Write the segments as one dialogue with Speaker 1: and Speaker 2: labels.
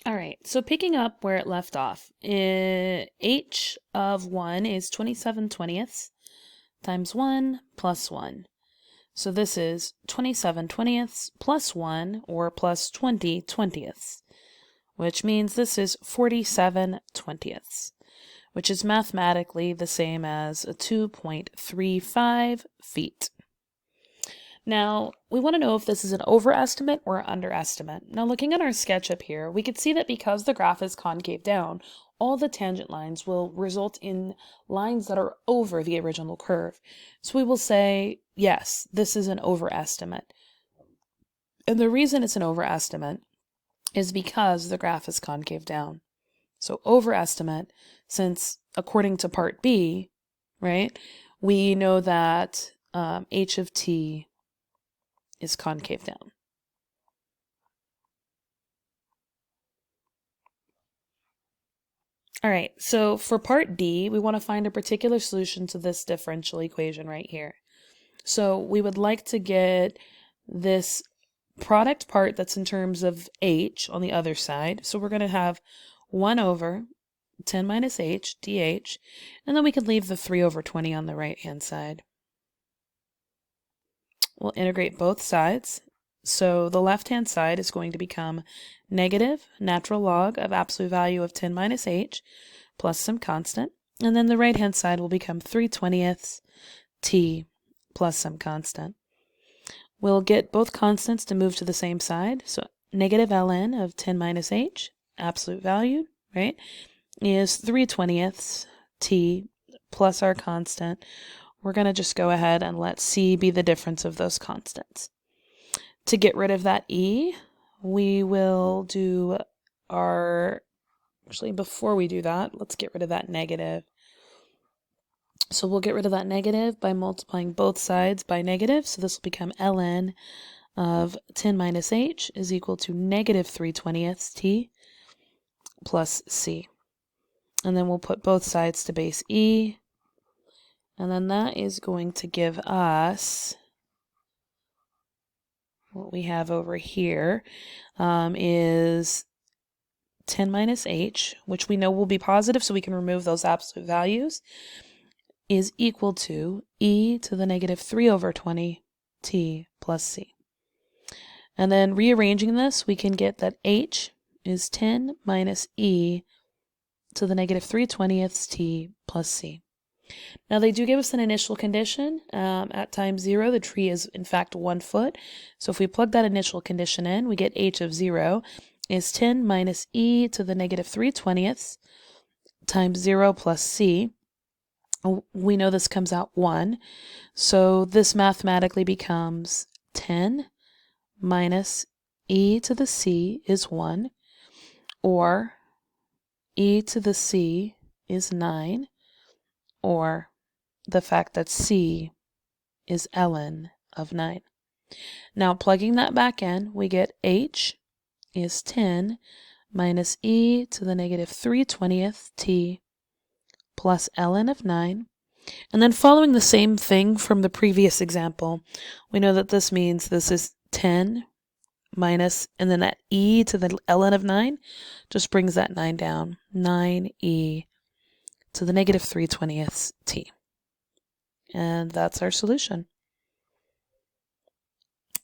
Speaker 1: All right, so picking up where it left off, h of 1 is 27/20 times 1 plus 1. So this is 27/20 plus 1, or plus 20/20, which means this is 47/20, which is mathematically the same as 2.35 feet. Now, we want to know if this is an overestimate or an underestimate. Now, looking at our sketch up here, we could see that because the graph is concave down, all the tangent lines will result in lines that are over the original curve. So we will say, yes, this is an overestimate. And the reason it's an overestimate is because the graph is concave down. So overestimate, since according to part B, right, we know that h of t is concave down. All right, so for part D, we want to find a particular solution to this differential equation right here. So we would like to get this product part that's in terms of h on the other side. So we're going to have 1 over 10 minus h dh, and then we could leave the 3 over 20 on the right-hand side. We'll integrate both sides. So the left-hand side is going to become negative natural log of absolute value of 10 minus h plus some constant. And then the right-hand side will become 3/20 t plus some constant. We'll get both constants to move to the same side. So negative ln of 10 minus h, absolute value, right, is 3/20 t plus our constant. We're going to just go ahead and let c be the difference of those constants. To get rid of that e, we will do actually before we do that, let's get rid of that negative. So we'll get rid of that negative by multiplying both sides by negative. So this will become ln of 10 minus h is equal to negative 3/20 t plus c. And then we'll put both sides to base e. And then that is going to give us what we have over here is 10 minus h, which we know will be positive, so we can remove those absolute values, is equal to e to the negative 3 over 20 t plus c. And then rearranging this, we can get that h is 10 minus e to the negative 3/20 t plus c. Now they do give us an initial condition. At time 0, the tree is in fact 1 foot. So if we plug that initial condition in, we get h of 0 is 10 minus e to the negative 3/20 times 0 plus c. We know this comes out 1. So this mathematically becomes 10 minus e to the c is 1, or e to the c is 9, or the fact that c is ln of 9. Now plugging that back in, we get h is 10 minus e to the negative 3/20 t plus ln of 9. And then following the same thing from the previous example, we know that this means this is 10 minus, and then that e to the ln of 9 just brings that 9 down, 9e to the negative 3/20 t. And that's our solution.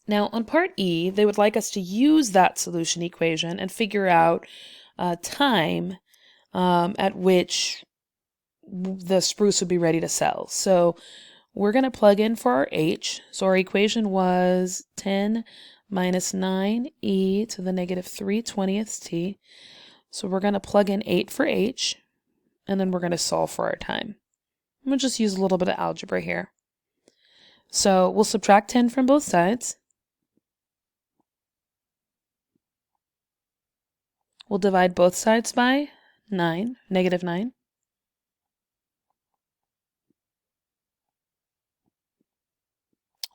Speaker 1: Now on part E, they would like us to use that solution equation and figure out time at which the spruce would be ready to sell. So we're going to plug in for our h. So our equation was 10 minus 9e to the negative 3/20 t. So we're going to plug in 8 for h, and then we're going to solve for our time. We'll just use a little bit of algebra here. So we'll subtract 10 from both sides. We'll divide both sides by 9, negative 9.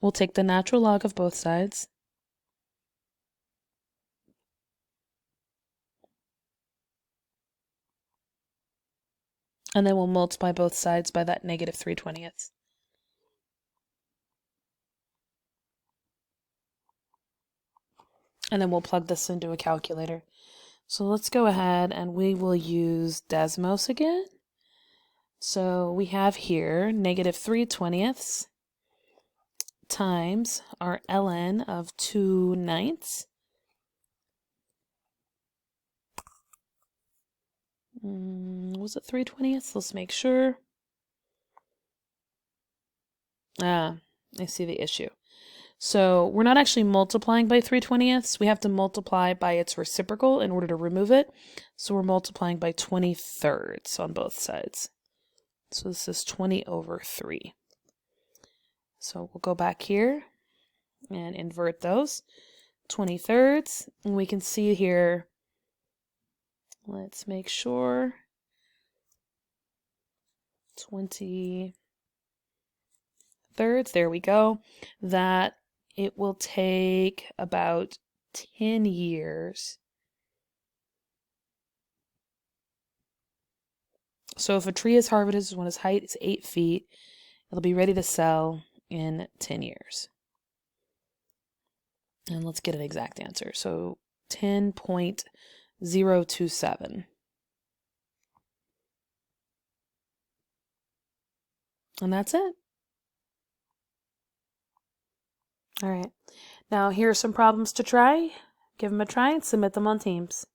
Speaker 1: We'll take the natural log of both sides. And then we'll multiply both sides by that negative 3/20. And then we'll plug this into a calculator. So let's go ahead and we will use Desmos again. So we have here -3/20 times our ln of 2/9. Was it 3/20? Let's make sure. I see the issue. So we're not actually multiplying by 3/20. We have to multiply by its reciprocal in order to remove it. So we're multiplying by 20/3 on both sides. So this is 20/3. So we'll go back here and invert those. 20/3. And we can see here, let's make sure, 20/3, there we go, that it will take about 10 years. So if a tree is harvested when its height is 8 feet, it'll be ready to sell in 10 years. And let's get an exact answer. So 10.027. And that's it. All right. Now here are some problems to try. Give them a try and submit them on Teams.